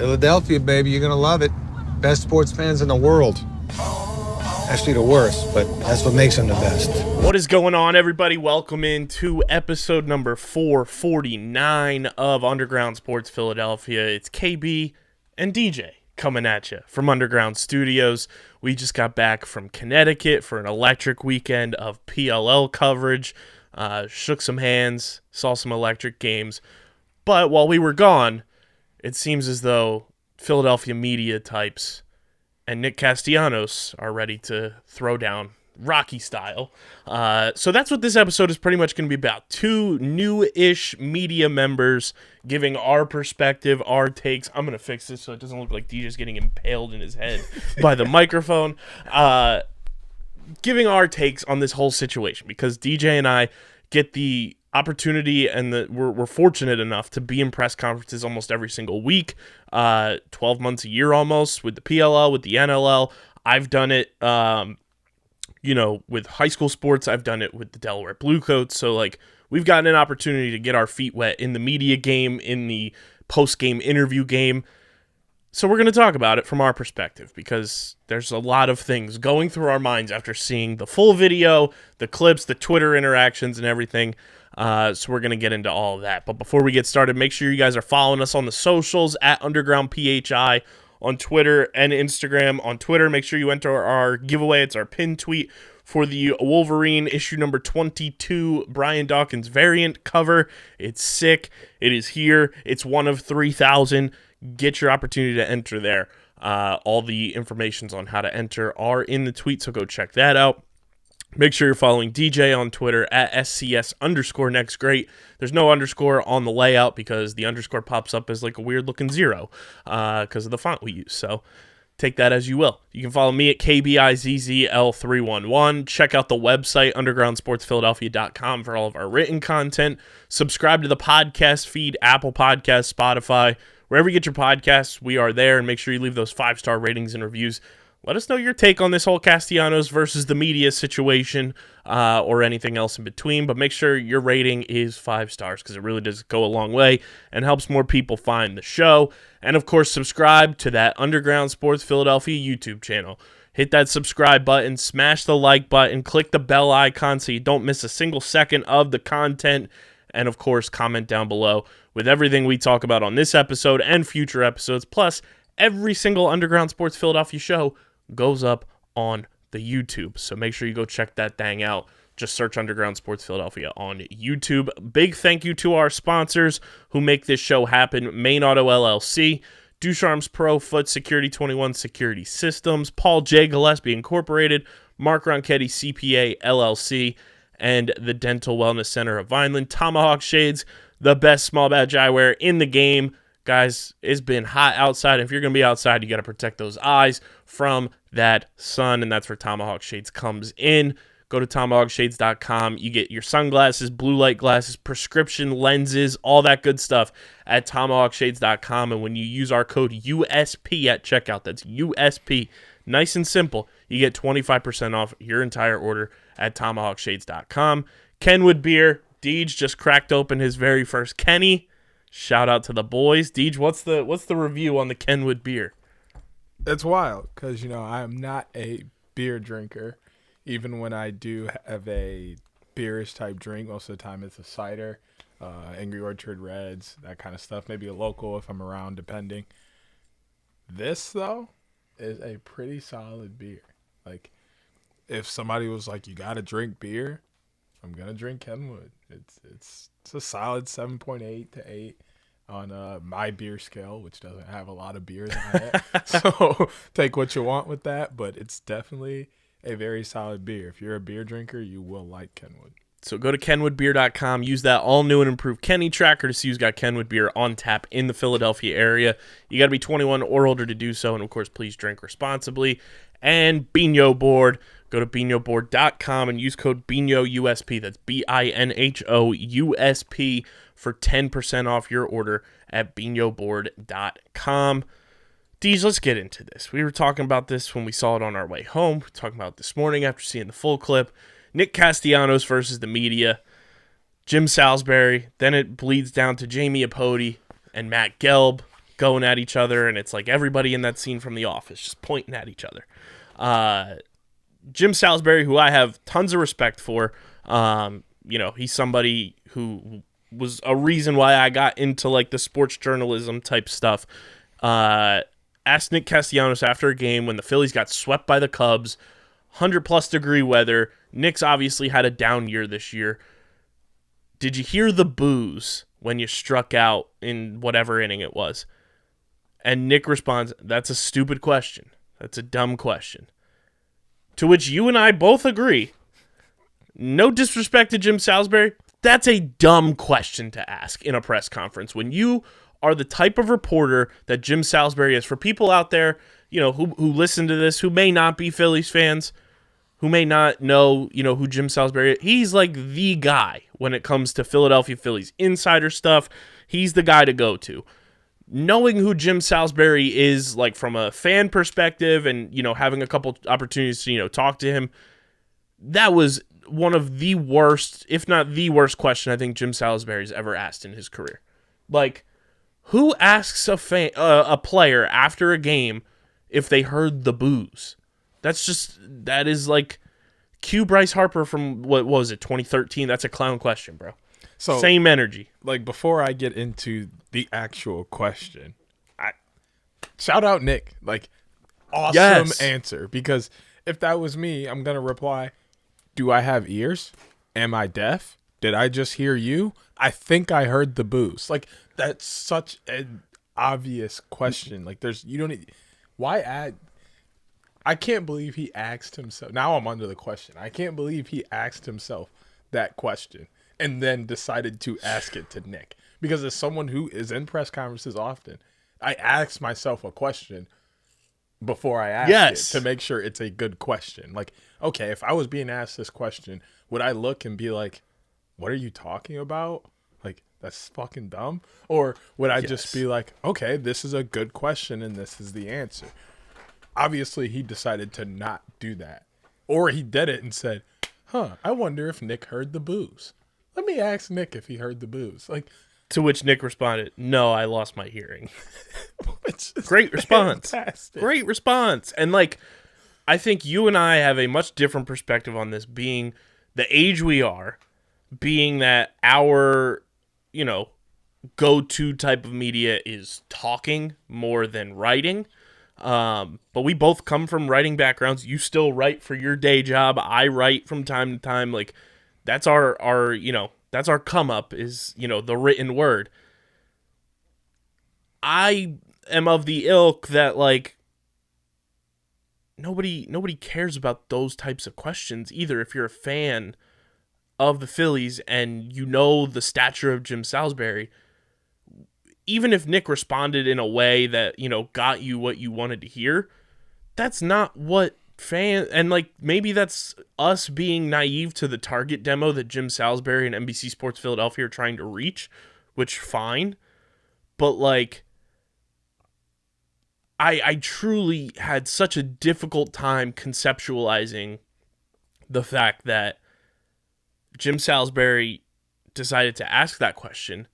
Philadelphia, baby, you're gonna love it. Best sports fans in the world. Actually the worst, but that's what makes them the best. What is going on, everybody? Welcome into episode number 449 of Underground Sports Philadelphia. It's KB and DJ coming at you from Underground Studios. We just got back from Connecticut for an electric weekend of PLL coverage. Shook some hands, saw some electric games. But while we were gone, it seems as though Philadelphia media types and Nick Castellanos are ready to throw down Rocky style. So that's what this episode is pretty much going to be about. Two new-ish media members giving our perspective, our takes. I'm going to fix this so it doesn't look like DJ's getting impaled in his head by the microphone. Giving our takes on this whole situation because DJ and I get the opportunity and we're fortunate enough to be in press conferences almost every single week, 12 months a year almost, with the PLL, with the NLL. I've done it, with high school sports. I've done it with the Delaware Bluecoats. So, we've gotten an opportunity to get our feet wet in the media game, in the post-game interview game. So we're going to talk about it from our perspective because there's a lot of things going through our minds after seeing the full video, the clips, the Twitter interactions, and everything. So we're going to get into all of that. But before we get started, make sure you guys are following us on the socials at UndergroundPHI on Twitter and Instagram. On Twitter, make sure you enter our giveaway. It's our pinned tweet for the Wolverine issue number 22 Brian Dawkins variant cover. It's sick. It is here. It's one of 3,000. Get your opportunity to enter there. All the informations on how to enter are in the tweet, so go check that out. Make sure you're following DJ on Twitter at SCS_NextGreat. There's no underscore on the layout because the underscore pops up as a weird-looking zero because of the font we use. So take that as you will. You can follow me at KBIZZL311. Check out the website, undergroundsportsphiladelphia.com, for all of our written content. Subscribe to the podcast feed, Apple Podcasts, Spotify. Wherever you get your podcasts, we are there, and make sure you leave those 5-star ratings and reviews. Let us know your take on this whole Castellanos versus the media situation or anything else in between, but make sure your rating is 5 stars because it really does go a long way and helps more people find the show. And, of course, subscribe to that Underground Sports Philadelphia YouTube channel. Hit that subscribe button, smash the like button, click the bell icon so you don't miss a single second of the content, and, of course, comment down below with everything we talk about on this episode and future episodes. Plus, every single Underground Sports Philadelphia show goes up on the YouTube. So make sure you go check that thing out. Just search Underground Sports Philadelphia on YouTube. Big thank you to our sponsors who make this show happen. Main Auto LLC, Ducharme's Pro, Foot Security 21 Security Systems, Paul J. Gillespie Incorporated, Mark Ronchetti CPA LLC, and the Dental Wellness Center of Vineland. Tomahawk Shades, the best small badge eyewear in the game. Guys, it's been hot outside. If you're going to be outside, you got to protect those eyes from that sun, and that's where Tomahawk Shades comes in. Go to tomahawkshades.com. You get your sunglasses, blue light glasses, prescription lenses, all that good stuff at tomahawkshades.com. And when you use our code USP at checkout, that's USP, nice and simple, you get 25% off your entire order at tomahawkshades.com. Kenwood Beer, Deej just cracked open his very first Kenny. Shout out to the boys. Deej, what's the review on the Kenwood beer? It's wild because, I am not a beer drinker. Even when I do have a beerish type drink, most of the time it's a cider, Angry Orchard Reds, that kind of stuff. Maybe a local if I'm around, depending. This, though, is a pretty solid beer. If somebody was like, you got to drink beer, I'm going to drink Kenwood. It's a solid 7.8 to 8 on my beer scale, which doesn't have a lot of beers on it. So take what you want with that, but it's definitely a very solid beer. If you're a beer drinker, you will like Kenwood. So go to kenwoodbeer.com, use that all new and improved Kenny tracker to see who's got Kenwood beer on tap in the Philadelphia area. You got to be 21 or older to do so, and of course, please drink responsibly. And Bino Board, go to binoboard.com and use code BINOUSP. That's BINHOUSP for 10% off your order at binoboard.com. Deej, let's get into this. We were talking about this when we saw it on our way home. We're talking about it this morning after seeing the full clip. Nick Castellanos versus the media. Jim Salisbury. Then it bleeds down to Jamie Apody and Matt Gelb. going at each other, and it's like everybody in that scene from The Office just pointing at each other. Jim Salisbury, who I have tons of respect for, he's somebody who was a reason why I got into like the sports journalism type stuff. Asked Nick Castellanos after a game when the Phillies got swept by the Cubs, 100+ degree weather. Nick's obviously had a down year this year. Did you hear the boos when you struck out in whatever inning it was? And Nick responds, that's a stupid question. That's a dumb question. To which you and I both agree, no disrespect to Jim Salisbury, that's a dumb question to ask in a press conference when you are the type of reporter that Jim Salisbury is. For people out there, who listen to this, who may not be Phillies fans, who may not know, who Jim Salisbury is, he's like the guy when it comes to Philadelphia Phillies insider stuff. He's the guy to go to. Knowing who Jim Salisbury is, like from a fan perspective and, having a couple opportunities to, talk to him, that was one of the worst, if not the worst question I think Jim Salisbury's ever asked in his career. Like, who asks a player after a game if they heard the boos? That is like cue Bryce Harper from, what was it, 2013? That's a clown question, bro. So same energy. Like, before I get into the actual question, shout out Nick. Like, awesome answer. Because if that was me, I'm going to reply, do I have ears? Am I deaf? Did I just hear you? I think I heard the boos. Like, that's such an obvious question. Like, why add? I can't believe he asked himself. Now I'm under the question. I can't believe he asked himself that question and then decided to ask it to Nick. Because as someone who is in press conferences often, I ask myself a question before I ask it to make sure it's a good question. Like, okay, if I was being asked this question, would I look and be like, what are you talking about? Like, that's fucking dumb? Or would I just be like, okay, this is a good question and this is the answer? Obviously, he decided to not do that. Or he did it and said, I wonder if Nick heard the boos. Let me ask Nick if he heard the boos. Like, to which Nick responded, no, I lost my hearing. Great response. Fantastic. Great response. And like, I think you and I have a much different perspective on this, being the age we are, being that our, go-to type of media is talking more than writing. But we both come from writing backgrounds. You still write for your day job. I write from time to time. Like, that's our that's our come up is, the written word. I am of the ilk that, like, nobody cares about those types of questions either. If you're a fan of the Phillies and the stature of Jim Salisbury, even if Nick responded in a way that, got you what you wanted to hear, that's not what and like, maybe that's us being naive to the target demo that Jim Salisbury and NBC Sports Philadelphia are trying to reach, which fine. But like, I truly had such a difficult time conceptualizing the fact that Jim Salisbury decided to ask that question.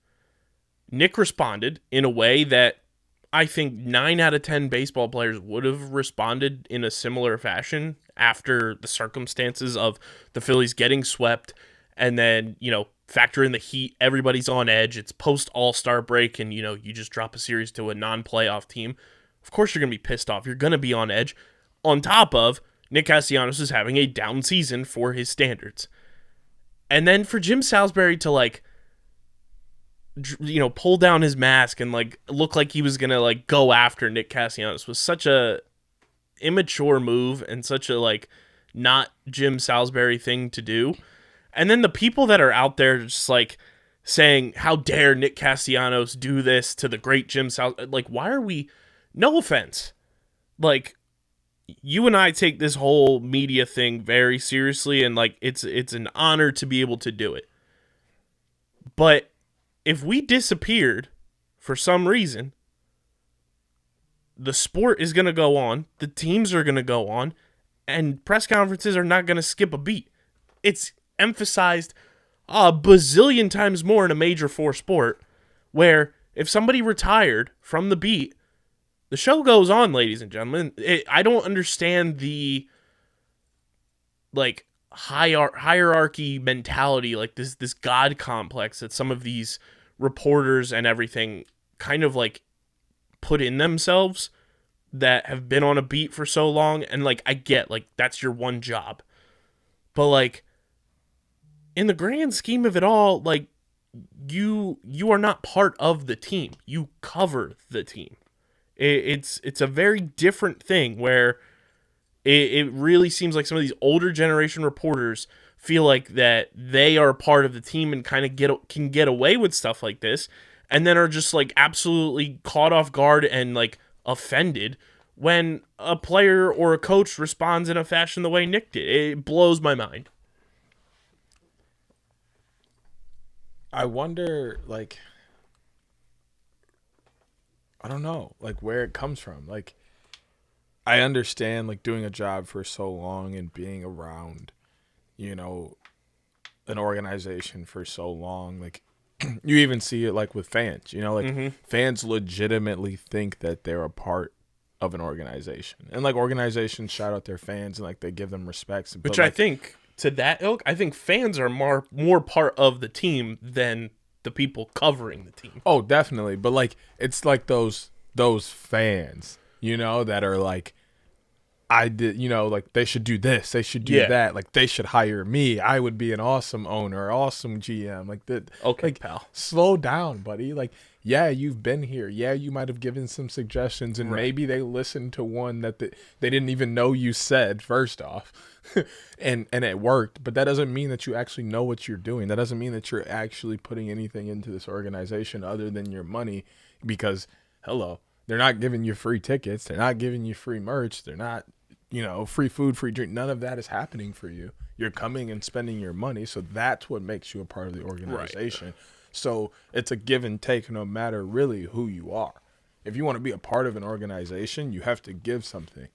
Nick responded in a way that I think 9 out of 10 baseball players would have responded in a similar fashion after the circumstances of the Phillies getting swept, and then, factor in the heat, everybody's on edge, it's post All-Star break, and, you just drop a series to a non-playoff team. Of course you're going to be pissed off. You're going to be on edge. On top of, Nick Castellanos is having a down season for his standards. And then for Jim Salisbury to, like, pull down his mask and like look like he was gonna like go after Nick Castellanos was such a immature move and such a like not Jim Salisbury thing to do. And then the people that are out there just like saying, how dare Nick Castellanos do this to the great Jim Salisbury? Like, why are we, no offense, like, you and I take this whole media thing very seriously, and like it's an honor to be able to do it. But if we disappeared for some reason, the sport is going to go on, the teams are going to go on, and press conferences are not going to skip a beat. It's emphasized a bazillion times more in a Major 4 sport, where If somebody retired from the beat, the show goes on, ladies and gentlemen. I don't understand the like hierarchy mentality, like this god complex that some of these reporters and everything kind of like put in themselves that have been on a beat for so long. And like, I get like that's your one job, but like in the grand scheme of it all, like you are not part of the team. You cover the team. It's a very different thing where it really seems like some of these older generation reporters feel like that they are part of the team and kind of can get away with stuff like this, and then are just like absolutely caught off guard and like offended when a player or a coach responds in a fashion the way Nick did. It blows my mind. I wonder, like, I don't know, like, where it comes from. Like, I understand, like, doing a job for so long and being around, you know, an organization for so long. Like, you even see it, like, with fans, you know, like, fans legitimately think that they're a part of an organization. And, like, organizations shout out their fans and, like, they give them respects. Which I think, to that ilk, I think fans are more part of the team than the people covering the team. Oh, definitely. But, like, it's like those fans, you know, that are like, I did, you know, like they should do this, they should do that, like they should hire me. I would be an awesome owner, awesome GM. Like that. Okay, like, pal. Slow down, buddy. Like, yeah, you've been here. Yeah, you might have given some suggestions, and maybe they listened to one that they didn't even know you said. First off, and it worked. But that doesn't mean that you actually know what you're doing. That doesn't mean that you're actually putting anything into this organization other than your money. Because hello, they're not giving you free tickets. They're not giving you free merch. They're not, you know, free food, free drink. None of that is happening for you. You're coming and spending your money. So that's what makes you a part of the organization. Right. So it's a give and take no matter really who you are. If you want to be a part of an organization, you have to give something.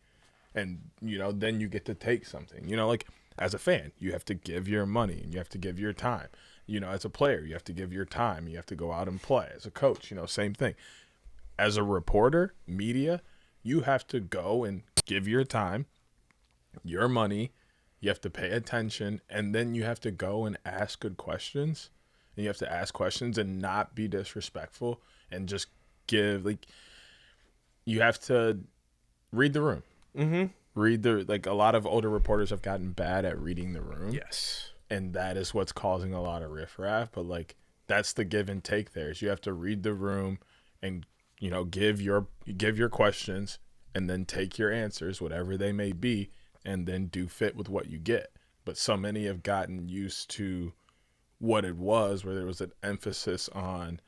And, you know, then you get to take something. You know, like as a fan, you have to give your money and you have to give your time. You know, as a player, you have to give your time. You have to go out and play. As a coach, you know, same thing. As a reporter, media, you have to go and give your time, your money, you have to pay attention, and then you have to go and ask good questions. And you have to ask questions and not be disrespectful and just give, like, you have to read the room. Mm-hmm. Like, a lot of older reporters have gotten bad at reading the room. Yes. And that is what's causing a lot of riffraff. But, like, that's the give and take there is you have to read the room and, you know, give your questions and then take your answers, whatever they may be, and then do fit with what you get. But so many have gotten used to what it was, where there was an emphasis on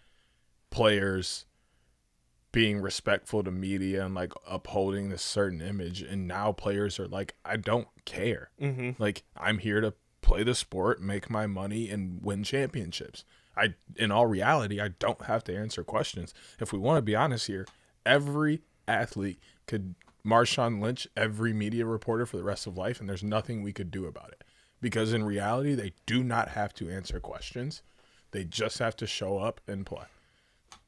players being respectful to media and like upholding this certain image. And now players are like, I don't care. Mm-hmm. Like, I'm here to play the sport, make my money, and win championships. In all reality, I don't have to answer questions. If we want to be honest here, every athlete could Marshawn Lynch every media reporter for the rest of life, and there's nothing we could do about it. Because in reality, they do not have to answer questions. They just have to show up and play.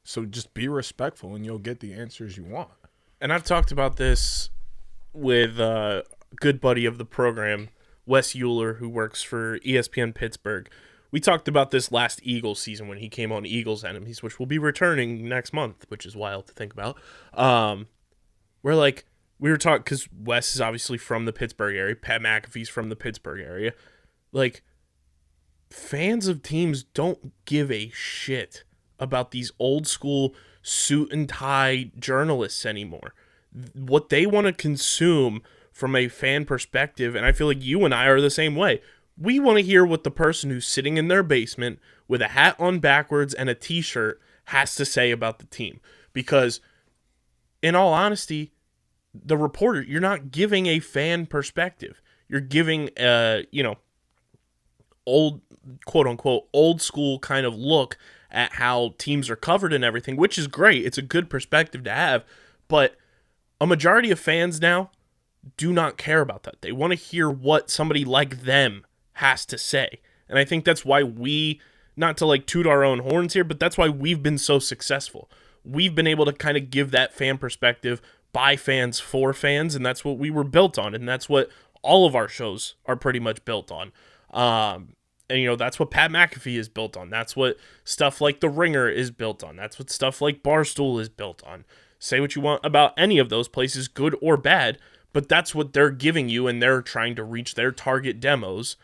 So just be respectful, and you'll get the answers you want. And I've talked about this with a good buddy of the program, Wes Euler, who works for ESPN Pittsburgh. We talked about this last Eagles season when he came on Eagles Enemies, which will be returning next month, which is wild to think about. Where, like, we were talking, because Wes is obviously from the Pittsburgh area. Pat McAfee's from the Pittsburgh area. Like, fans of teams don't give a shit about these old school suit and tie journalists anymore. What they want to consume from a fan perspective, and I feel like you and I are the same way, we want to hear what the person who's sitting in their basement with a hat on backwards and a t-shirt has to say about the team. Because, in all honesty, the reporter, you're not giving a fan perspective. You're giving old, quote unquote, old school kind of look at how teams are covered and everything, which is great. It's a good perspective to have, but a majority of fans now do not care about that. They want to hear what somebody like them has to say. And I think that's why we not to like toot our own horns here, but that's why we've been so successful. We've been able to kind of give that fan perspective by fans for fans, and that's what we were built on, and that's what all of our shows are pretty much built on. And that's what Pat McAfee is built on. That's what stuff like The Ringer is built on. That's what stuff like Barstool is built on. Say what you want about any of those places, good or bad, but that's what they're giving you, and they're trying to reach their target demos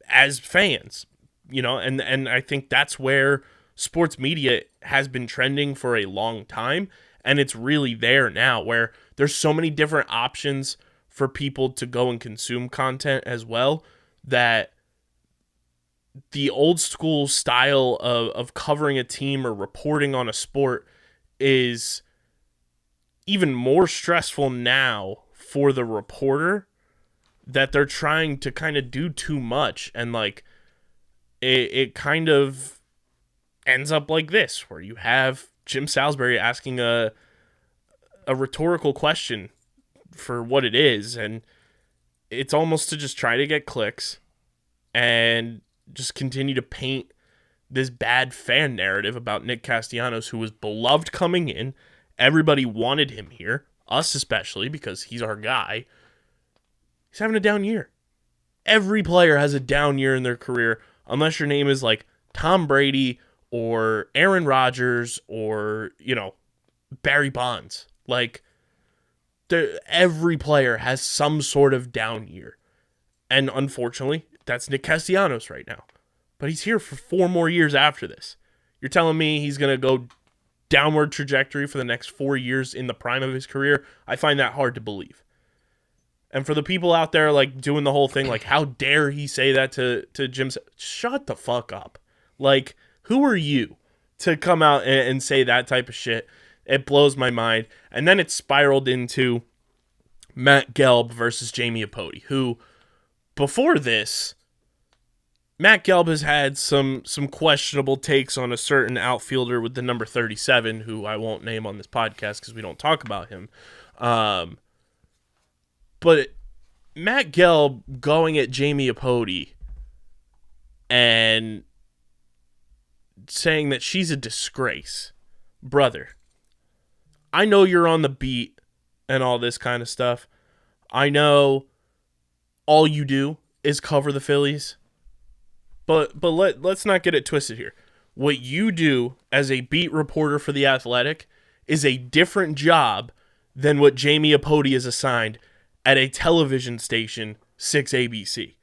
as fans. And I think that's where sports media has been trending for a long time, and it's really there now, where there's so many different options for people to go and consume content as well, that the old school style of covering a team or reporting on a sport is even more stressful now for the reporter, that they're trying to kind of do too much, and like it kind of ends up like this, where you have Jim Salisbury asking a rhetorical question for what it is, and it's almost to just try to get clicks and just continue to paint this bad fan narrative about Nick Castellanos, who was beloved coming in. Everybody wanted him here, us especially, because he's our guy. He's having a down year. Every player has a down year in their career, unless your name is like Tom Brady or Aaron Rodgers or, Barry Bonds. Like, every player has some sort of down year. And unfortunately, that's Nick Castellanos right now. But he's here for 4 more years after this. You're telling me he's going to go downward trajectory for the next 4 years in the prime of his career? I find that hard to believe. And for the people out there like doing the whole thing, like, how dare he say that to Jim? Shut the fuck up. Like, who are you to come out and say that type of shit? It blows my mind. And then it spiraled into Matt Gelb versus Jamie Apody, who, before this, Matt Gelb has had some questionable takes on a certain outfielder with the number 37, who I won't name on this podcast because we don't talk about him. But Matt Gelb going at Jamie Apody and saying that she's a disgrace. Brother, I know you're on the beat and all this kind of stuff. I know all you do is cover the Phillies. But let's not get it twisted here. What you do as a beat reporter for The Athletic is a different job than what Jamie Apody is assigned at a television station, 6ABC.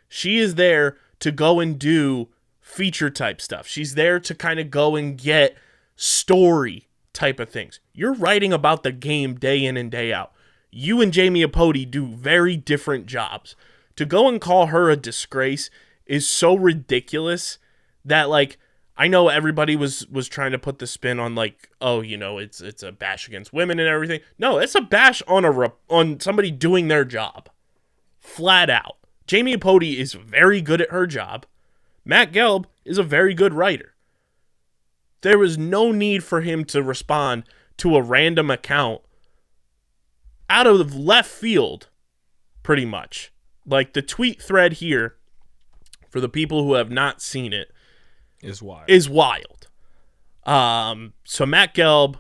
She is there to go and do feature type stuff. She's there to kind of go and get story type of things. You're writing about the game day in and day out. You and Jamie Apody do very different jobs. To go and call her a disgrace is so ridiculous that, like, I know everybody was trying to put the spin on, like, oh, it's a bash against women and everything. No, it's a bash on somebody doing their job. Flat out. Jamie Apody is very good at her job. Matt Gelb is a very good writer. There was no need for him to respond to a random account out of left field, pretty much. Like, the tweet thread here, for the people who have not seen it, is wild. So Matt Gelb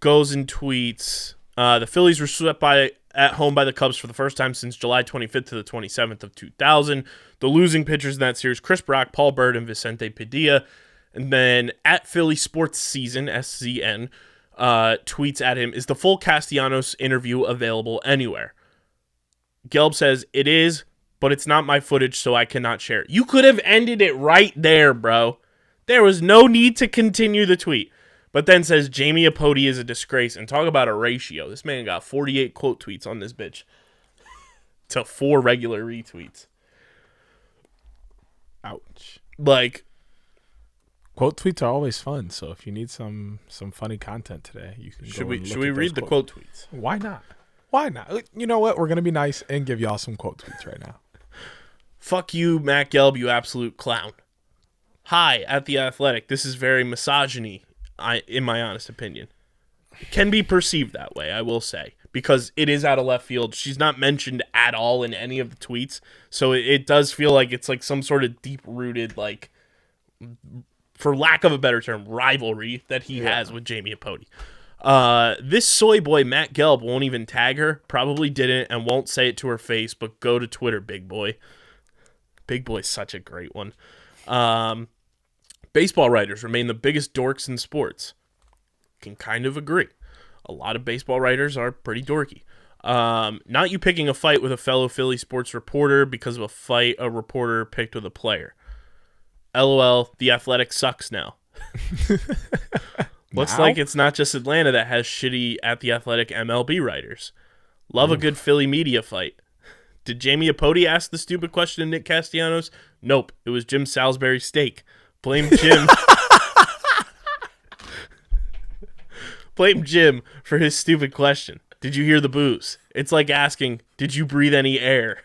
goes and tweets, the Phillies were swept at home by the Cubs for the first time since July 25th to the 27th of 2000. The losing pitchers in that series, Chris Brock, Paul Bird, and Vicente Padilla. And then at Philly Sports Season, SZN, tweets at him, is the full Castellanos interview available anywhere? Gelb says, it is, but it's not my footage, so I cannot share it. You could have ended it right there, bro. There was no need to continue the tweet. But then says, Jamie Apody is a disgrace. And talk about a ratio. This man got 48 quote tweets on this bitch to 4 regular retweets. Ouch. Like, quote tweets are always fun, so if you need some funny content today, you can should we read the quote tweets? Why not? Why not? You know what? We're going to be nice and give y'all some quote tweets right now. Fuck you, Matt Gelb, you absolute clown. Hi, at The Athletic. This is very misogyny, in my honest opinion. It can be perceived that way, I will say, because it is out of left field. She's not mentioned at all in any of the tweets, so it does feel like it's like some sort of deep-rooted, like, for lack of a better term, rivalry that he has with Jamie Apody. This soy boy, Matt Gelb, won't even tag her. Probably didn't and won't say it to her face, but go to Twitter, big boy. Big boy's such a great one. Baseball writers remain the biggest dorks in sports. Can kind of agree. A lot of baseball writers are pretty dorky. Not you picking a fight with a fellow Philly sports reporter because of a fight a reporter picked with a player. LOL, The Athletic sucks now. Looks like it's not just Atlanta that has shitty at The Athletic MLB writers. Love a good Philly media fight. Did Jamie Apody ask the stupid question to Nick Castellanos? Nope, it was Jim Salisbury's steak. Blame Jim. Blame Jim for his stupid question. Did you hear the booze? It's like asking, did you breathe any air?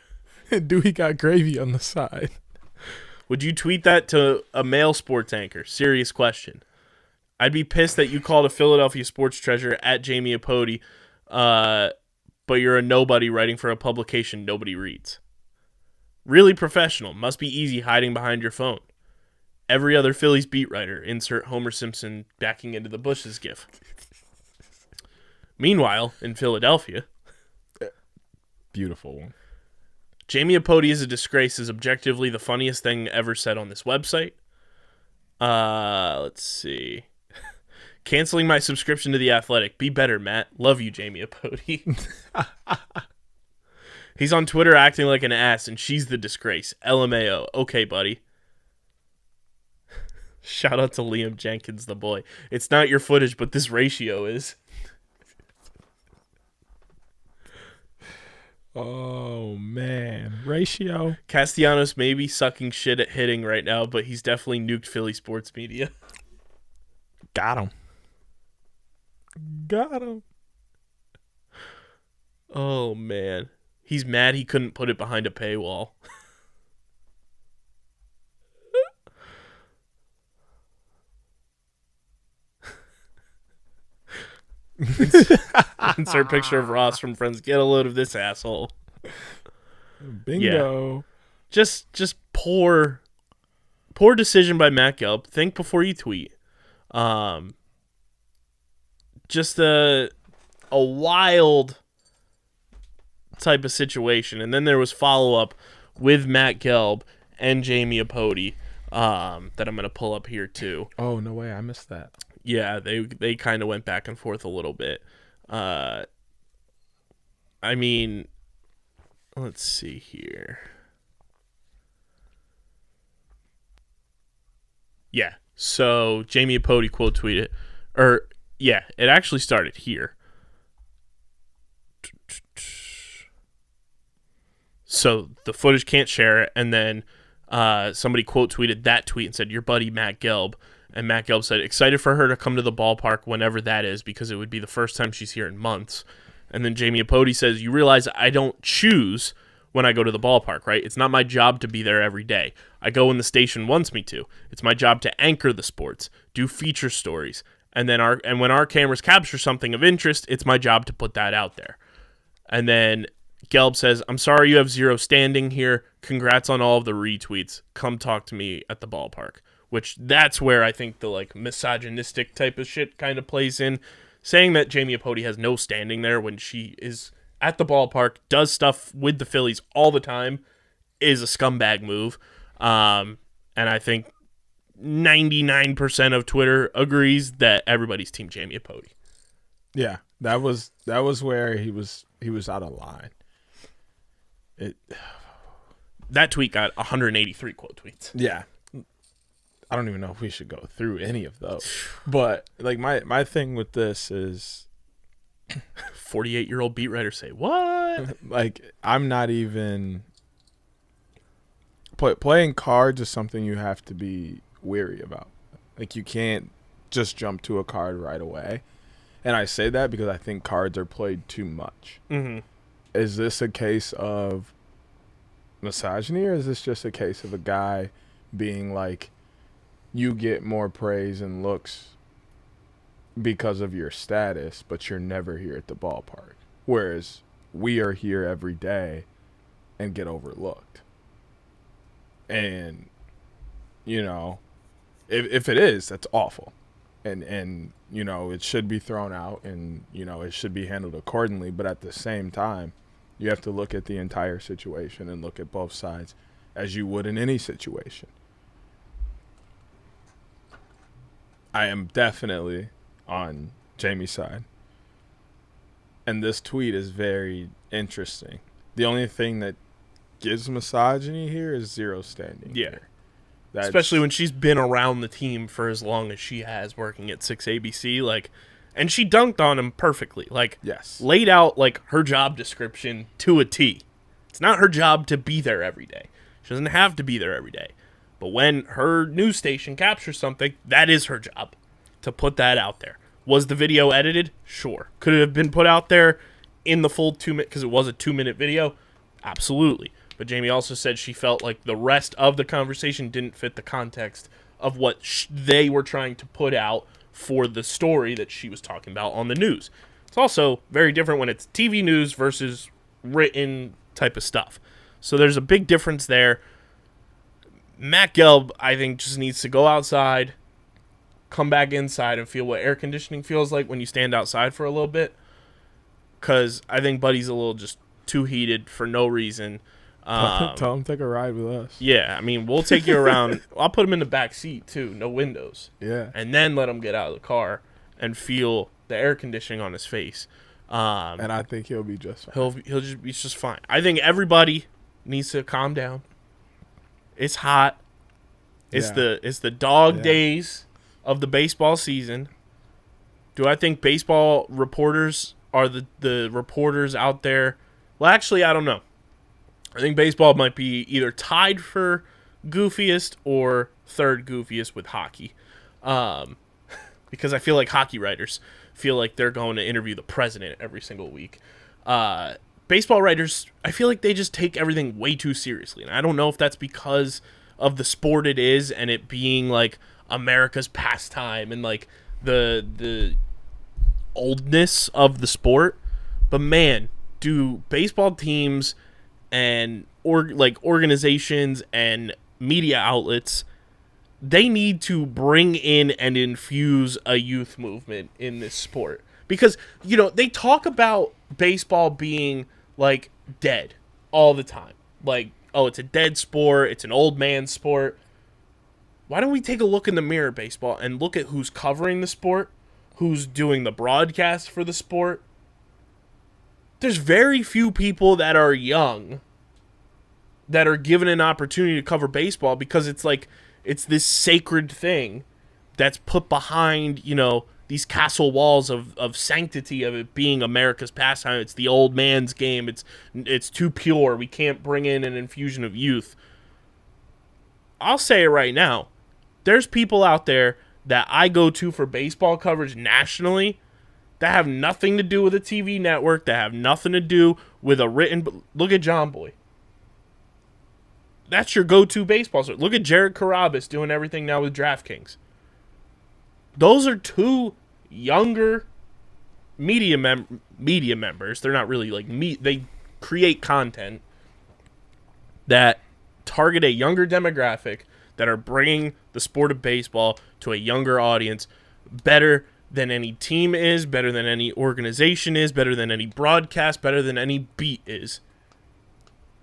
Do he got gravy on the side? Would you tweet that to a male sports anchor? Serious question. I'd be pissed that you called a Philadelphia sports treasure at Jamie Apody, but you're a nobody writing for a publication nobody reads. Really professional. Must be easy hiding behind your phone. Every other Phillies beat writer. Insert Homer Simpson backing into the bushes gif. Meanwhile, in Philadelphia, beautiful one. Jamie Apody is a disgrace is objectively the funniest thing ever said on this website. Let's see. Canceling my subscription to The Athletic. Be better, Matt. Love you, Jamie Apody. He's on Twitter acting like an ass, and she's the disgrace. LMAO. Okay, buddy. Shout out to Liam Jenkins, the boy. It's not your footage, but this ratio is. Oh, man. Ratio. Castellanos may be sucking shit at hitting right now, but he's definitely nuked Philly sports media. Got him. Got him. Oh, man. He's mad he couldn't put it behind a paywall. Insert picture of Ross from Friends. Get a load of this asshole. Bingo. Yeah. Just poor decision by Matt Gelb. Think before you tweet. Just a wild type of situation. And then there was follow-up with Matt Gelb and Jamie Apody that I'm going to pull up here too. Oh, no way. I missed that. Yeah, they kind of went back and forth a little bit. I mean, let's see here. Yeah, so Jamie Apody quote tweeted, it actually started here. So the footage can't share it, and then somebody quote tweeted that tweet and said, your buddy Matt Gelb. And Matt Gelb said, excited for her to come to the ballpark whenever that is because it would be the first time she's here in months. And then Jamie Apody says, you realize I don't choose when I go to the ballpark, right? It's not my job to be there every day. I go when the station wants me to. It's my job to anchor the sports, do feature stories. And when our cameras capture something of interest, it's my job to put that out there. And then Gelb says, I'm sorry you have zero standing here. Congrats on all of the retweets. Come talk to me at the ballpark. Which that's where I think the misogynistic type of shit kind of plays in. Saying that Jamie Apody has no standing there when she is at the ballpark, does stuff with the Phillies all the time, is a scumbag move. And I think 99% of Twitter agrees that everybody's team Jamie Apody. Yeah, that was where he was out of line. That tweet got 183 quote tweets. Yeah. I don't even know if we should go through any of those. But my thing with this is 48-year-old beat writer say, what? I'm not even playing cards is something you have to be wary about. You can't just jump to a card right away. And I say that because I think cards are played too much. Mm-hmm. Is this a case of misogyny, or is this just a case of a guy being like, you get more praise and looks because of your status, but you're never here at the ballpark, whereas we are here every day and get overlooked? And If it is, that's awful. And you know, it should be thrown out, and you know, it should be handled accordingly. But at the same time, you have to look at the entire situation and look at both sides as you would in any situation. I am definitely on Jamie's side. And this tweet is very interesting. The only thing that gives misogyny here is zero standing. Yeah. Here. Especially when she's been around the team for as long as she has, working at 6ABC, like, and she dunked on him perfectly, like, yes, laid out like her job description to a T. It's not her job to be there every day. She doesn't have to be there every day. But when her news station captures something, that is her job, to put that out there. Was the video edited? Sure. Could it have been put out there in the full 2 minute, because it was a 2-minute video? Absolutely. But Jamie also said she felt like the rest of the conversation didn't fit the context of what they were trying to put out for the story that she was talking about on the news. It's also very different when it's TV news versus written type of stuff. So there's a big difference there. Matt Gelb, I think, just needs to go outside, come back inside, and feel what air conditioning feels like when you stand outside for a little bit. Because I think Buddy's a little just too heated for no reason. Tell him take a ride with us. Yeah, I mean, we'll take you around. I'll put him in the back seat, too. No windows. Yeah. And then let him get out of the car and feel the air conditioning on his face. And I think he'll be just fine. He'll just be just fine. I think everybody needs to calm down. It's hot. It's the dog days of the baseball season. Do I think baseball reporters are the reporters out there? Well, actually, I don't know. I think baseball might be either tied for goofiest or third goofiest with hockey. Because I feel like hockey writers feel like they're going to interview the president every single week. Baseball writers, I feel like they just take everything way too seriously. And I don't know if that's because of the sport it is and it being like America's pastime and like the oldness of the sport. But man, do baseball teams and organizations and media outlets, they need to bring in and infuse a youth movement in this sport. Because, you know, they talk about baseball being, like, dead all the time. Like, oh, it's a dead sport. It's an old man sport. Why don't we take a look in the mirror, baseball, and look at who's covering the sport, who's doing the broadcast for the sport. There's very few people that are young that are given an opportunity to cover baseball because it's like, it's this sacred thing that's put behind, you know, these castle walls of sanctity of it being America's pastime. It's the old man's game. It's too pure. We can't bring in an infusion of youth. I'll say it right now. There's people out there that I go to for baseball coverage nationally that have nothing to do with a TV network, that have nothing to do with a written... Look at John Boy. That's your go-to baseball star. Look at Jared Carrabis doing everything now with DraftKings. Those are two younger media members. They're not really like they create content that target a younger demographic that are bringing the sport of baseball to a younger audience better than any team is, better than any organization is, better than any broadcast, better than any beat is.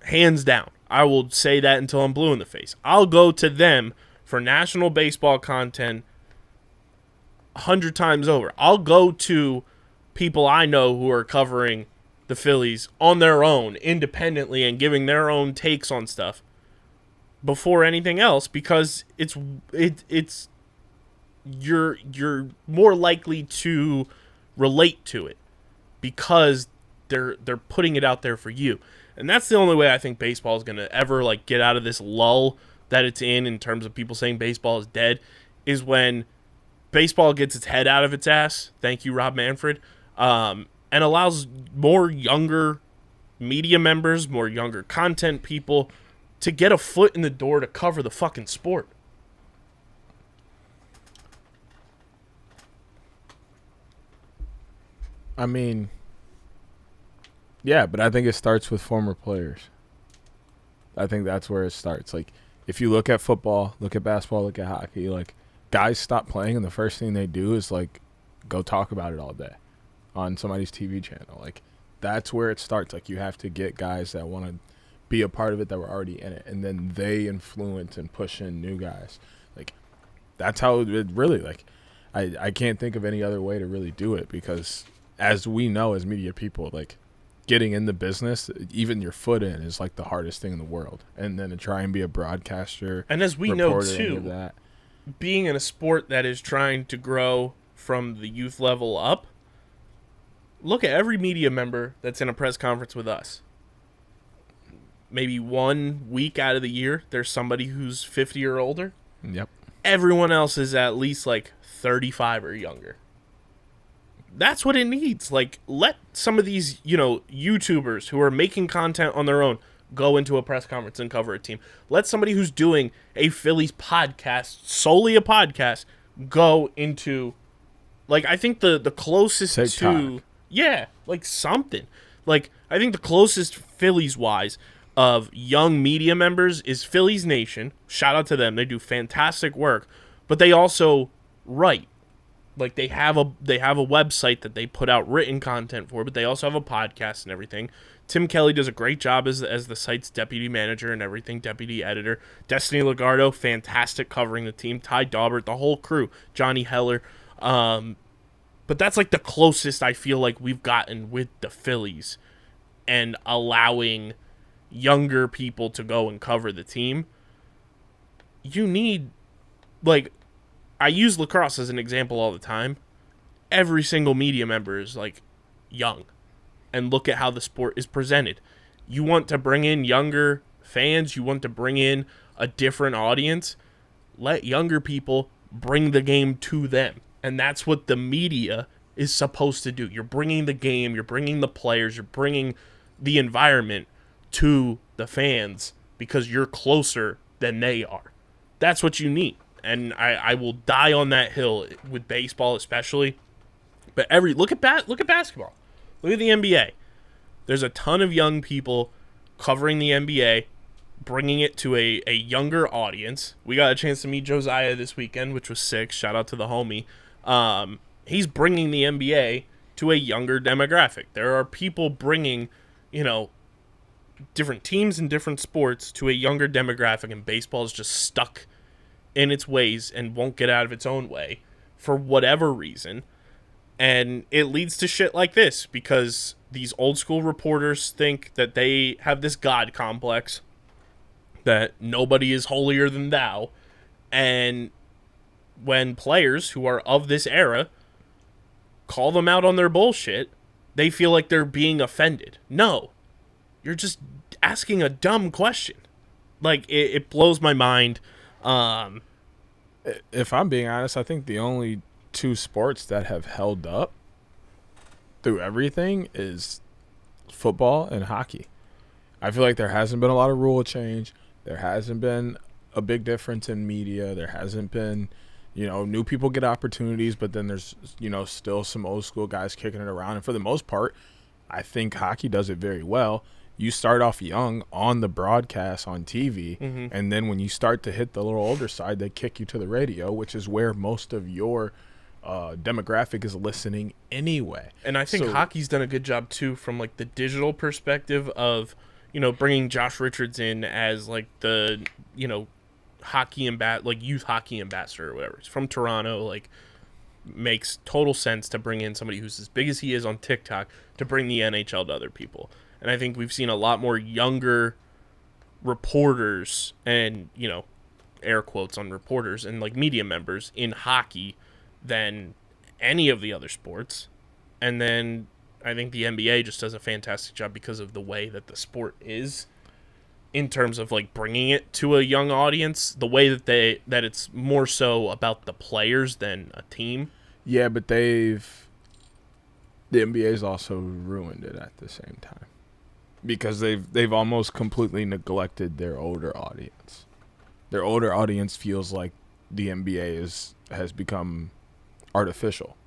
Hands down. I will say that until I'm blue in the face. I'll go to them for national baseball content 100 times over. I'll go to people I know who are covering the Phillies on their own, independently, and giving their own takes on stuff before anything else, because you're more likely to relate to it because they're putting it out there for you. And that's the only way I think baseball is going to ever like get out of this lull that it's in terms of people saying baseball is dead, is when baseball gets its head out of its ass, thank you, Rob Manfred, and allows more younger media members, more younger content people to get a foot in the door to cover the fucking sport. I mean, yeah, but I think it starts with former players. I think that's where it starts. Like, if you look at football, look at basketball, look at hockey, like, guys stop playing and the first thing they do is like go talk about it all day on somebody's TV channel. Like that's where it starts. Like you have to get guys that want to be a part of it that were already in it, and then they influence and push in new guys. Like that's how it really, like I can't think of any other way to really do it, because as we know as media people, like getting in the business, even your foot in, is like the hardest thing in the world. And then to try and be a broadcaster, and as we know reporter, any too, of that. being in a sport that is trying to grow from the youth level up, look at every media member that's in a press conference with us. Maybe 1 week out of the year, there's somebody who's 50 or older. Yep. Everyone else is at least like 35 or younger. That's what it needs. Like, let some of these, YouTubers who are making content on their own go into a press conference and cover a team. Let somebody who's doing a Phillies podcast, solely a podcast, go into, like, I think the closest Take to, time. yeah, like something. Like, I think the closest Phillies-wise of young media members is Phillies Nation. Shout out to them. They do fantastic work. But they also write. Like they have a website that they put out written content for, but they also have a podcast and everything. Tim Kelly does a great job as the site's deputy manager and everything, deputy editor. Destiny Legardo, fantastic covering the team. Ty Daubert, the whole crew. Johnny Heller. But that's like the closest I feel like we've gotten with the Phillies and allowing younger people to go and cover the team. You need, like, I use lacrosse as an example all the time. Every single media member is like young, and look at how the sport is presented. You want to bring in younger fans, you want to bring in a different audience, let younger people bring the game to them. And that's what the media is supposed to do. You're bringing the game, you're bringing the players, you're bringing the environment to the fans because you're closer than they are. That's what you need. And I will die on that hill with baseball especially. But look at basketball. Look at the NBA. There's a ton of young people covering the NBA, bringing it to a younger audience. We got a chance to meet Josiah this weekend, which was sick. Shout out to the homie. He's bringing the NBA to a younger demographic. There are people bringing, different teams and different sports to a younger demographic, and baseball is just stuck in its ways and won't get out of its own way for whatever reason. And it leads to shit like this because these old school reporters think that they have this God complex, that nobody is holier than thou. And when players who are of this era call them out on their bullshit, they feel like they're being offended. No, you're just asking a dumb question. Like, it blows my mind. If I'm being honest, I think the only two sports that have held up through everything is football and hockey. I feel like there hasn't been a lot of rule change. There hasn't been a big difference in media. There hasn't been, new people get opportunities, but then there's, still some old school guys kicking it around. And for the most part, I think hockey does it very well. You start off young on the broadcast on TV, and then when you start to hit the little older side, they kick you to the radio, which is where most of your demographic is listening anyway. And I think hockey's done a good job too, from like the digital perspective of, bringing Josh Richards in as like the, hockey youth hockey ambassador or whatever. He's from Toronto. Like, makes total sense to bring in somebody who's as big as he is on TikTok to bring the NHL to other people. And I think we've seen a lot more younger reporters and, air quotes on reporters and like media members in hockey than any of the other sports. And then I think the NBA just does a fantastic job because of the way that the sport is in terms of like bringing it to a young audience, the way that it's more so about the players than a team. Yeah, but the NBA's also ruined it at the same time. Because they've almost completely neglected their older audience. Their older audience feels like the NBA has become artificial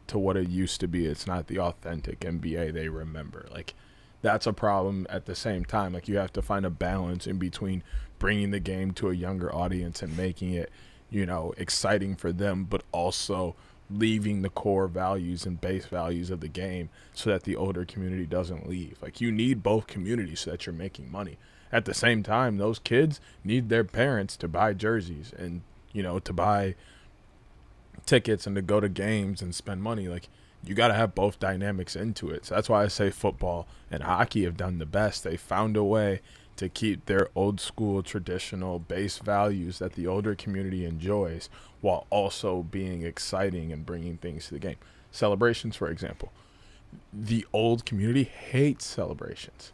to what it used to be. It's not the authentic NBA they remember. Like, that's a problem at the same time. Like, you have to find a balance in between bringing the game to a younger audience and making it, exciting for them, but also leaving the core values and base values of the game so that the older community doesn't leave. Like, you need both communities so that you're making money. At the same time, those kids need their parents to buy jerseys and, to buy tickets and to go to games and spend money. Like, you got to have both dynamics into it. So that's why I say football and hockey have done the best. They found a way to keep their old school traditional base values that the older community enjoys while also being exciting and bringing things to the game. Celebrations, for example. The old community hates celebrations,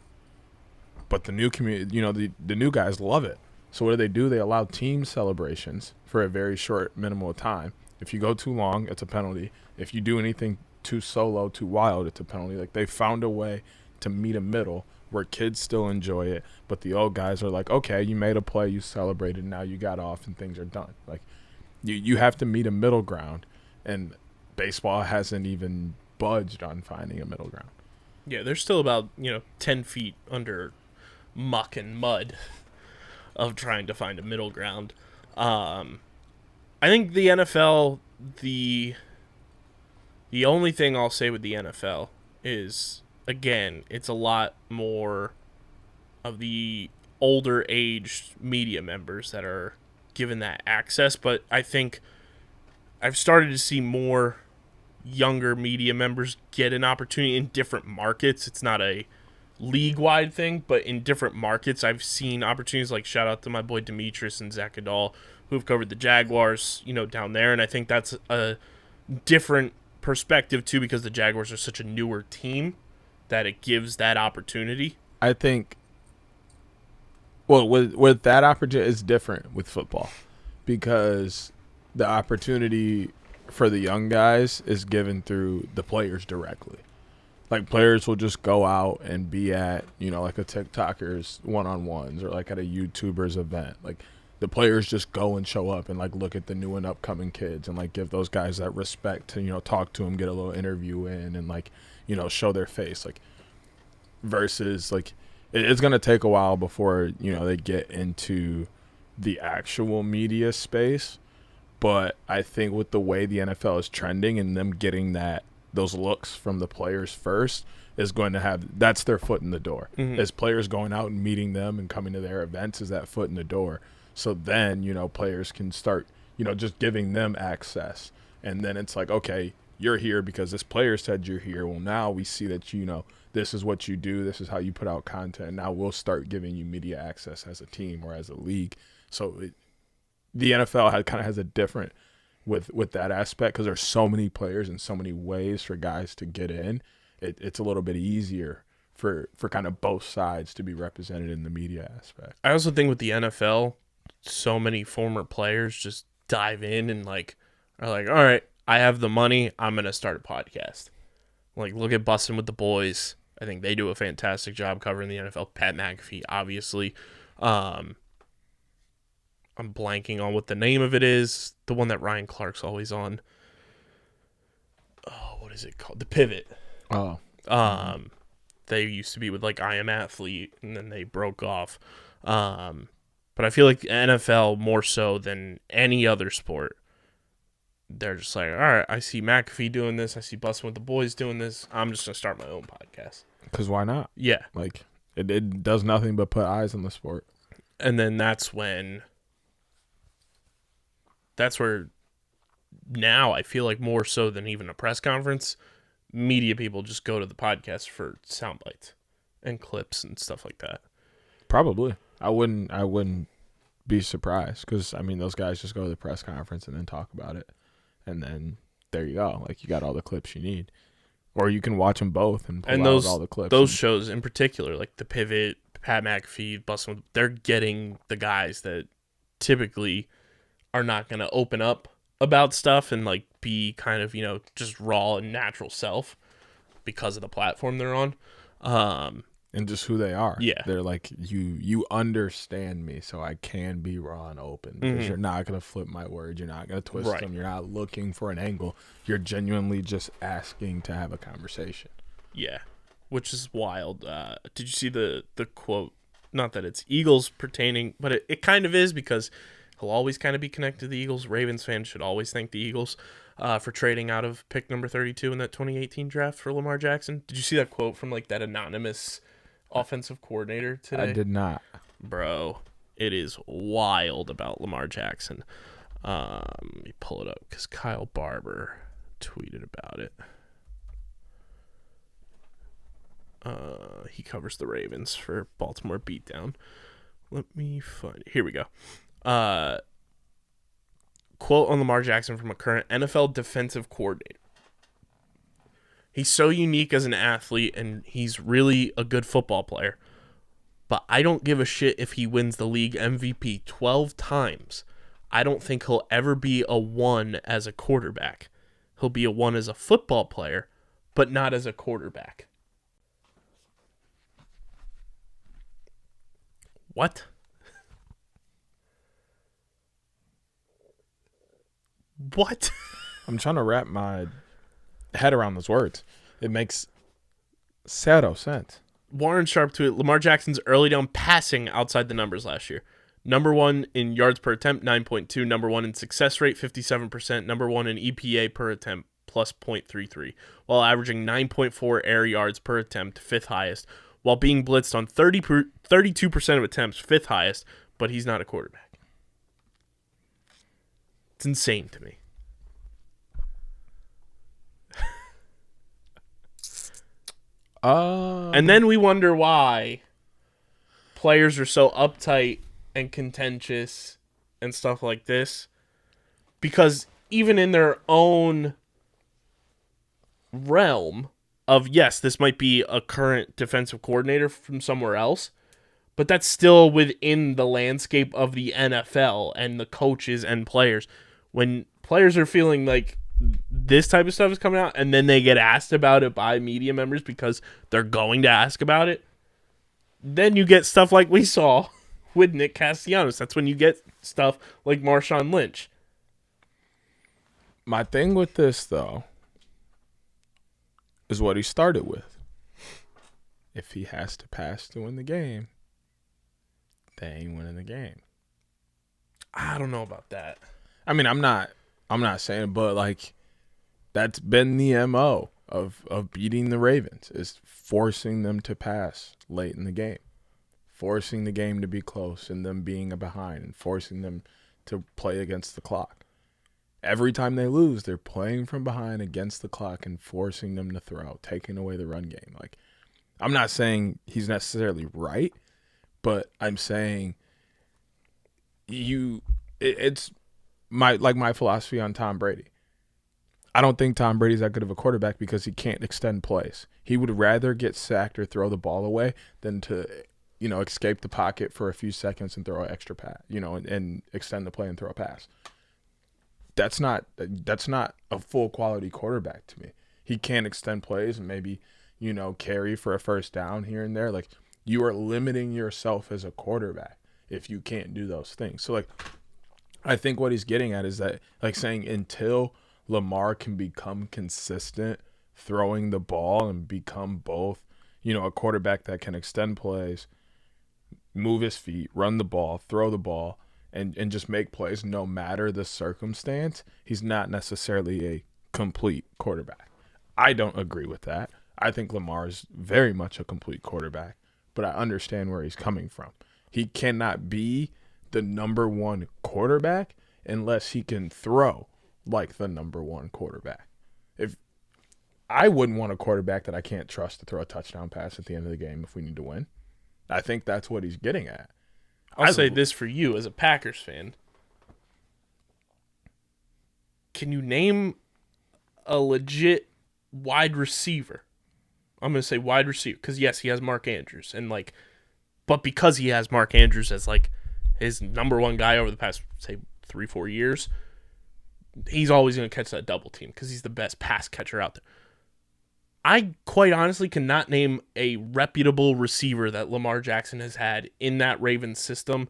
but the new community, the new guys love it. So what do? They allow team celebrations for a very short minimal time. If you go too long, it's a penalty. If you do anything too solo, too wild, it's a penalty. Like, they found a way to meet a middle where kids still enjoy it, but the old guys are like, okay, you made a play, you celebrated, now you got off and things are done. Like, you have to meet a middle ground, and baseball hasn't even budged on finding a middle ground. Yeah, they're still about 10 feet under muck and mud of trying to find a middle ground. I think the NFL, the only thing I'll say with the NFL is, again, it's a lot more of the older aged media members that are given that access, but I think I've started to see more younger media members get an opportunity in different markets. It's not a league-wide thing, but in different markets I've seen opportunities. Like, shout out to my boy Demetrius and Zach Adal, who've covered the Jaguars, down there, and I think that's a different perspective too, because the Jaguars are such a newer team that it gives that opportunity. I think, well, with that opportunity, it's different with football because the opportunity for the young guys is given through the players directly. Like, players will just go out and be at, like a TikToker's one-on-ones or like at a YouTuber's event. Like, the players just go and show up and like look at the new and upcoming kids and like give those guys that respect to, talk to them, get a little interview in and like, show their face. Like, versus like, it's going to take a while before, they get into the actual media space. But I think with the way the NFL is trending and them getting those looks from the players first is going to have, that's their foot in the door. Mm-hmm. As players going out and meeting them and coming to their events is that foot in the door. So then, players can start, just giving them access. And then it's like, okay, you're here because this player said you're here. Well, now we see that, this is what you do. This is how you put out content. Now we'll start giving you media access as a team or as a league. So the NFL kind of has a different with that aspect because there's so many players and so many ways for guys to get in. It's a little bit easier for kind of both sides to be represented in the media aspect. I also think with the NFL, so many former players just dive in and are like, all right, I have the money, I'm going to start a podcast. Like, look at Bussin' with the Boys. I think they do a fantastic job covering the NFL. Pat McAfee, obviously. I'm blanking on what the name of it is. The one that Ryan Clark's always on. Oh, what is it called? The Pivot. Oh. They used to be with I Am Athlete, and then they broke off. But I feel like NFL more so than any other sport, they're just like, all right, I see McAfee doing this. I see Bustin' with the Boys doing this. I'm just going to start my own podcast. Because why not? Yeah. Like, it does nothing but put eyes on the sport. And then that's where now I feel like more so than even a press conference, media people just go to the podcast for sound bites and clips and stuff like that. Probably. I wouldn't be surprised because, those guys just go to the press conference and then talk about it. And then there you go. Like, you got all the clips you need. Or you can watch them both and pull out all the clips. Those shows in particular, like The Pivot, Pat McAfee, Bustin', they're getting the guys that typically are not going to open up about stuff and be kind of, just raw and natural self because of the platform they're on. And just who they are. Yeah. They're like, you understand me, so I can be raw and open. Because you're not going to flip my words. You're not going to twist them. You're not looking for an angle. You're genuinely just asking to have a conversation. Yeah, which is wild. Did you see the quote? Not that it's Eagles pertaining, but it kind of is because He'll always kind of be connected to the Eagles. Ravens fans should always thank the Eagles for trading out of pick number 32 in that 2018 draft for Lamar Jackson. Did you see that quote from like that anonymous offensive coordinator today? I did not. Bro, it is wild about Lamar Jackson. Let me pull it up because Kyle Barber tweeted about it. He covers the Ravens for Baltimore Beatdown. Let me find it. Here we go. Quote on Lamar Jackson from a current NFL defensive coordinator. He's so unique as an athlete, and he's really a good football player. But I don't give a shit if he wins the league MVP 12 times. I don't think he'll ever be a 1 as a quarterback. He'll be a 1 as a football player, but not as a quarterback. What? What? I'm trying to wrap my head around those words. It makes zero sense. Warren Sharp tweeted, Lamar Jackson's early down passing outside the numbers last year. Number 1 in yards per attempt, 9.2. Number 1 in success rate, 57%. Number 1 in EPA per attempt, plus 0.33. While averaging 9.4 air yards per attempt, 5th highest. While being blitzed on 32% of attempts, 5th highest. But he's not a quarterback. It's insane to me. And then we wonder why players are so uptight and contentious and stuff like this. Because even in their own realm of, yes, this might be a current defensive coordinator from somewhere else, but that's still within the landscape of the NFL and the coaches and players. When players are feeling like this type of stuff is coming out and then they get asked about it by media members because they're going to ask about it, then you get stuff like we saw with Nick Castellanos. That's when you get stuff like Marshawn Lynch. My thing with this, though, is what he started with. If he has to pass to win the game, they ain't winning the game. I don't know about that. I mean, I'm not saying, but like that's been the MO of beating the Ravens, is forcing them to pass late in the game, forcing the game to be close and them being behind, and forcing them to play against the clock. Every time they lose, they're playing from behind against the clock and forcing them to throw, taking away the run game. Like, I'm not saying he's necessarily right, but I'm saying it's my philosophy on Tom Brady. I don't think Tom Brady's that good of a quarterback because he can't extend plays. He would rather get sacked or throw the ball away than to, escape the pocket for a few seconds and throw an extra pass, and extend the play and throw a pass. That's not a full quality quarterback to me. He can't extend plays and maybe, carry for a first down here and there. Like, you are limiting yourself as a quarterback if you can't do those things. So, like, I think what he's getting at is that, like, saying until Lamar can become consistent throwing the ball and become both, a quarterback that can extend plays, move his feet, run the ball, throw the ball, and just make plays no matter the circumstance, he's not necessarily a complete quarterback. I don't agree with that. I think Lamar is very much a complete quarterback, but I understand where he's coming from. He cannot be the number one quarterback unless he can throw like the number one quarterback. If I wouldn't want a quarterback that I can't trust to throw a touchdown pass at the end of the game if we need to win. I think that's what he's getting at. I'll say this for you as a Packers fan. Can you name a legit wide receiver? I'm going to say wide receiver because, yes, he has Mark Andrews. But because he has Mark Andrews as, his number one guy over the past, say, 3-4 years, he's always going to catch that double team because he's the best pass catcher out there. I quite honestly cannot name a reputable receiver that Lamar Jackson has had in that Ravens system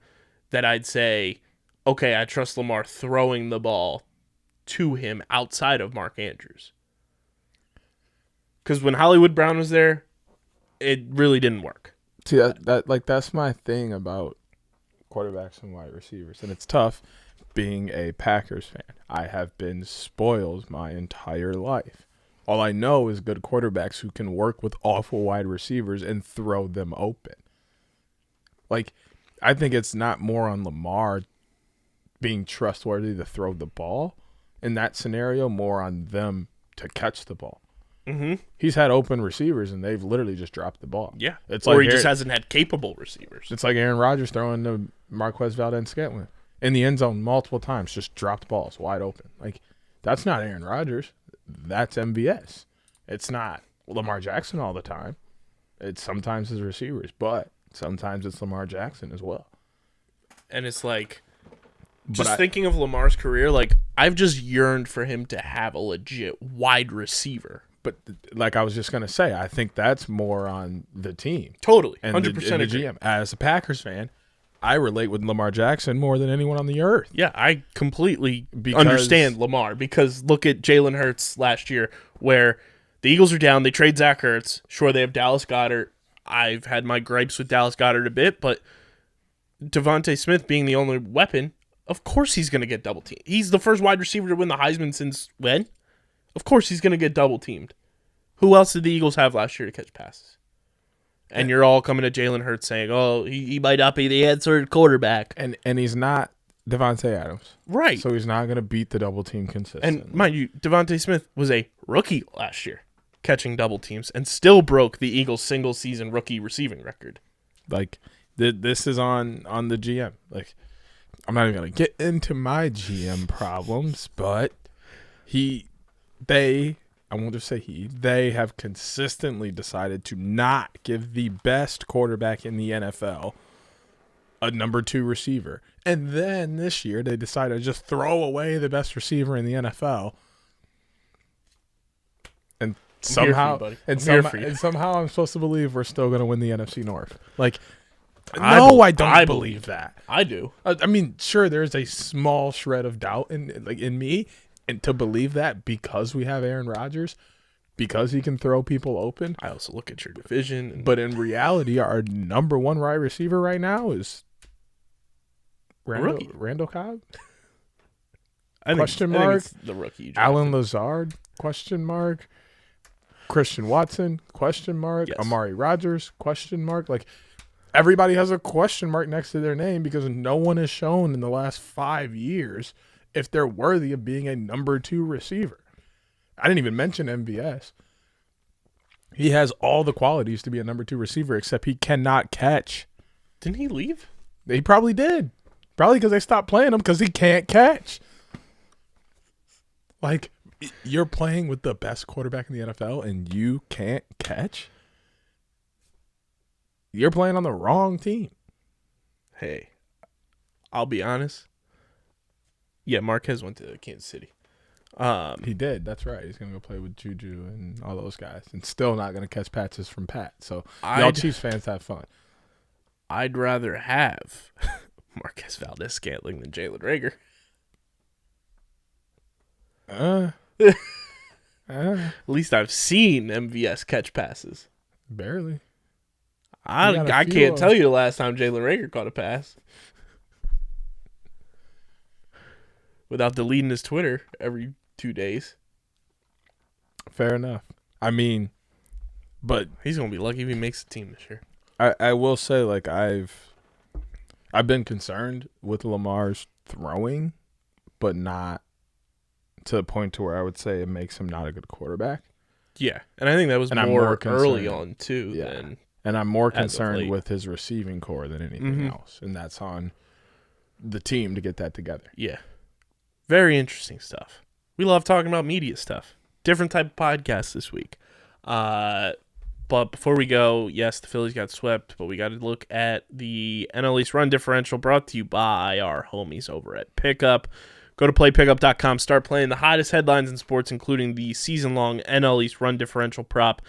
that I'd say, okay, I trust Lamar throwing the ball to him outside of Mark Andrews. Because when Hollywood Brown was there, it really didn't work. See, that's my thing about quarterbacks and wide receivers. And it's tough being a Packers fan. I have been spoiled my entire life. All I know is good quarterbacks who can work with awful wide receivers and throw them open. Like, I think it's not more on Lamar being trustworthy to throw the ball in that scenario, more on them to catch the ball. Mm-hmm. He's had open receivers, and they've literally just dropped the ball. Yeah. It's Or like he just hasn't had capable receivers. It's like Aaron Rodgers throwing to Marquez Valdez-Scantling in the end zone multiple times, just dropped balls wide open. Like, that's not Aaron Rodgers. That's MVS. It's not Lamar Jackson all the time. It's sometimes his receivers, but sometimes it's Lamar Jackson as well. And it's like, thinking of Lamar's career, like, I've just yearned for him to have a legit wide receiver. But like I was just going to say, I think that's more on the team. Totally. And 100% the agree. GM. As a Packers fan, I relate with Lamar Jackson more than anyone on the earth. Yeah, I completely understand Lamar, because look at Jalen Hurts last year, where the Eagles are down. They trade Zach Ertz. Sure, they have Dallas Goedert. I've had my gripes with Dallas Goedert a bit, but Devontae Smith being the only weapon, of course he's going to get double teamed. He's the first wide receiver to win the Heisman since when? Of course he's going to get double teamed. Who else did the Eagles have last year to catch passes? And you're all coming to Jalen Hurts saying, oh, he might not be the answered quarterback. And he's not Devontae Adams. Right. So he's not going to beat the double team consistently. And mind you, Devontae Smith was a rookie last year, catching double teams, and still broke the Eagles' single-season rookie receiving record. Like, this is on the GM. Like, I'm not even going to get into my GM problems, but they have consistently decided to not give the best quarterback in the NFL a number 2 receiver. And then this year they decided to just throw away the best receiver in the NFL. And somehow I'm supposed to believe we're still going to win the NFC North. Like, I don't believe that. I do. I mean, sure, there's a small shred of doubt in me, and to believe that because we have Aaron Rodgers, because he can throw people open. I also look at your division. But in reality, our number 1 wide receiver right now is Randall Cobb? Question mark. It's the rookie. Alan Lazard? Question mark. Christian Watson? Question mark. Yes. Amari Rodgers? Question mark. Like, everybody has a question mark next to their name because no one has shown in the last 5 years if they're worthy of being a number 2 receiver. I didn't even mention MVS. He has all the qualities to be a number 2 receiver, except he cannot catch. Didn't he leave? He probably did. Probably because they stopped playing him because he can't catch. Like, you're playing with the best quarterback in the NFL and you can't catch? You're playing on the wrong team. Hey, I'll be honest. Yeah, Marquez went to Kansas City. He did. That's right. He's going to go play with Juju and all those guys and still not going to catch patches from Pat. So y'all Chiefs fans have fun. I'd rather have Marquez Valdez-Scantling than Jalen Reagor. At least I've seen MVS catch passes. Barely. I can't tell you the last time Jalen Reagor caught a pass. Without deleting his Twitter every 2 days. Fair enough. I mean, but he's going to be lucky if he makes the team this year. I will say, like, I've been concerned with Lamar's throwing, but not to the point to where I would say it makes him not a good quarterback. Yeah, and I think that was more early on, too. Yeah. And I'm more concerned with his receiving core than anything else, and that's on the team to get that together. Yeah. Very interesting stuff. We love talking about media stuff. Different type of podcast this week. But before we go, yes, the Phillies got swept, but we got to look at the Analysts Run Differential brought to you by our homies over at Pickup. Go to playpickup.com. Start playing the hottest headlines in sports, including the season-long Analysts Run Differential prop.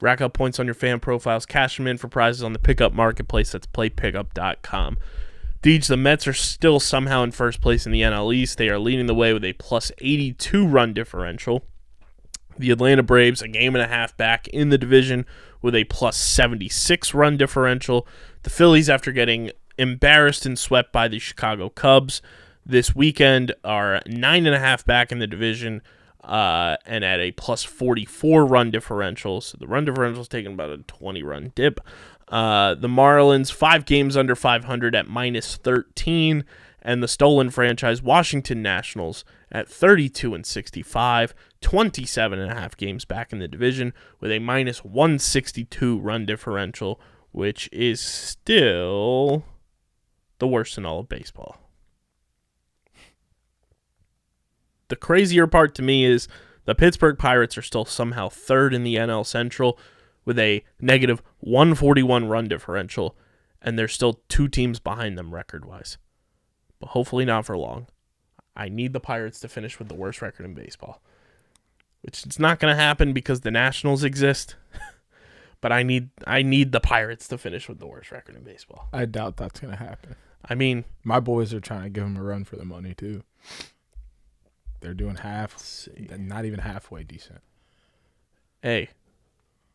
Rack up points on your fan profiles. Cash them in for prizes on the Pickup Marketplace. That's playpickup.com. Deej, the Mets are still somehow in first place in the NL East. They are leading the way with a plus 82 run differential. The Atlanta Braves, a game and a half back in the division with a plus 76 run differential. The Phillies, after getting embarrassed and swept by the Chicago Cubs this weekend, are 9.5 back in the division, and at a plus 44 run differential. So the run differential is taking about a 20-run dip. The Marlins, 5 games under 500 at minus 13, and the stolen franchise Washington Nationals at 32-65, 27.5 games back in the division with a minus 162 run differential, which is still the worst in all of baseball. The crazier part to me is the Pittsburgh Pirates are still somehow third in the NL Central with a negative 141 run differential, and there's still 2 teams behind them record-wise. But hopefully not for long. I need the Pirates to finish with the worst record in baseball, which it's not going to happen because the Nationals exist. But I need the Pirates to finish with the worst record in baseball. I doubt that's going to happen. I mean, my boys are trying to give them a run for the money, too. They're doing not even halfway decent. Hey,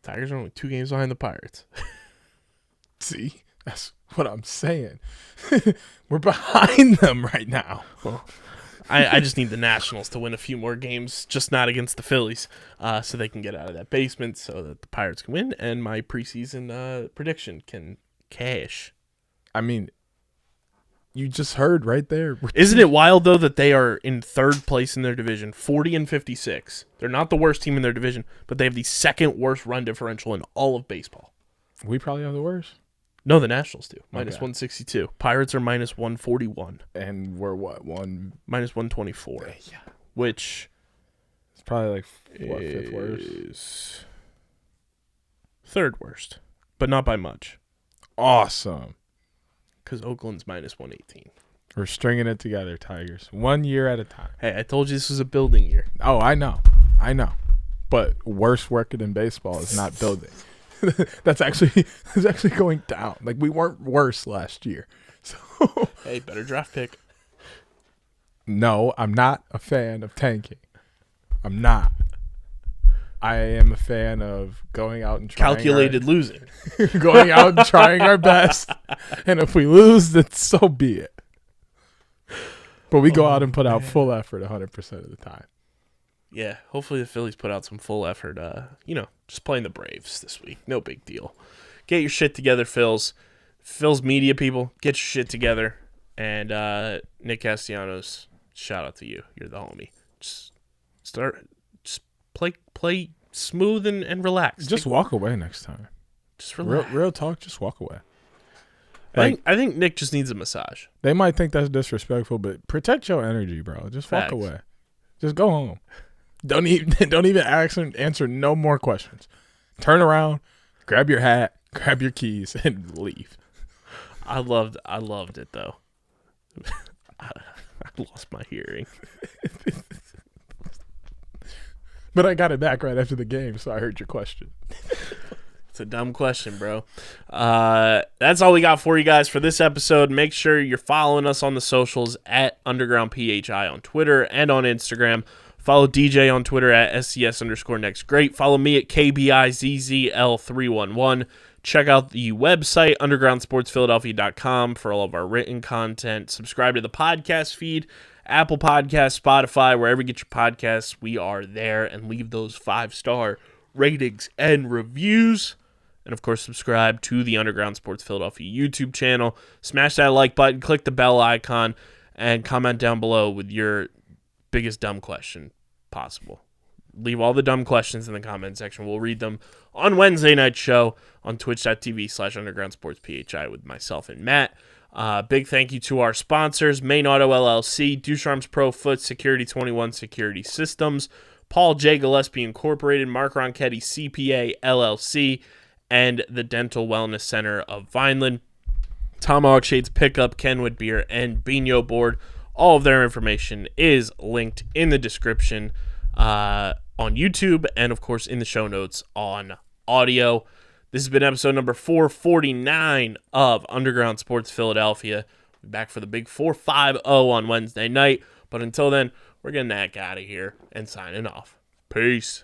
Tigers are only 2 games behind the Pirates. See, that's what I'm saying. We're behind them right now. Well, I just need the Nationals to win a few more games, just not against the Phillies, so they can get out of that basement so that the Pirates can win, and my preseason prediction can cash. I mean, you just heard right there. Isn't it wild, though, that they are in 3rd place in their division, 40-56. They're not the worst team in their division, but they have the 2nd worst run differential in all of baseball. We probably have the worst. No, the Nationals do. Minus Okay. 162. Pirates are minus 141. And we're what? Minus 124. Yeah. Which It's probably like, what, 5th worst? is 3rd worst, but not by much. Awesome. Because Oakland's minus 118. We're stringing it together, Tigers. 1 year at a time. Hey, I told you this was a building year. Oh, I know. But worst record in baseball is not building. That's actually going down. Like, we weren't worse last year. So Hey, better draft pick. no, I'm not a fan of tanking. I'm not. I am a fan of going out and trying Calculated losing. going out and trying our best. And if we lose, then so be it. But we go out and put out full effort 100% of the time. Yeah, hopefully the Phillies put out some full effort. Just playing the Braves this week. No big deal. Get your shit together, Phils. Phil's media people, get your shit together. And Nick Castellanos, shout out to you. You're the homie. Just play smooth and relax. Just walk away next time. Just relax. Real talk, just walk away. I think Nick just needs a massage. They might think that's disrespectful, but protect your energy, bro. Just walk Facts. away. Just go home. Don't even answer no more questions. Turn around, grab your hat, grab your keys, and leave. I loved it though. I lost my hearing. But I got it back right after the game, so I heard your question. It's a dumb question, bro. That's all we got for you guys for this episode. Make sure you're following us on the socials at UndergroundPHI on Twitter and on Instagram. Follow DJ on Twitter at SCS_NextGreat. Follow me at KBIZZL311. Check out the website, undergroundsportsphiladelphia.com, for all of our written content. Subscribe to the podcast feed, Apple Podcasts, Spotify, wherever you get your podcasts. We are there, and leave those 5-star ratings and reviews. And, of course, subscribe to the Underground Sports Philadelphia YouTube channel. Smash that like button, click the bell icon, and comment down below with your biggest dumb question possible. Leave all the dumb questions in the comment section. We'll read them on Wednesday night show on twitch.tv/undergroundsportsphi with myself and Matt. Big thank you to our sponsors, Main Auto LLC, Ducharme's Pro Foot, Security 21 Security Systems, Paul J. Gillespie Incorporated, Mark Ronchetti CPA LLC, and the Dental Wellness Center of Vineland. Tomahawk Shades Pickup, Kenwood Beer, and Bino Board. All of their information is linked in the description on YouTube and, of course, in the show notes on audio. This has been episode number 449 of Underground Sports Philadelphia. We'll be back for the big 450 on Wednesday night. But until then, we're getting the heck out of here and signing off. Peace.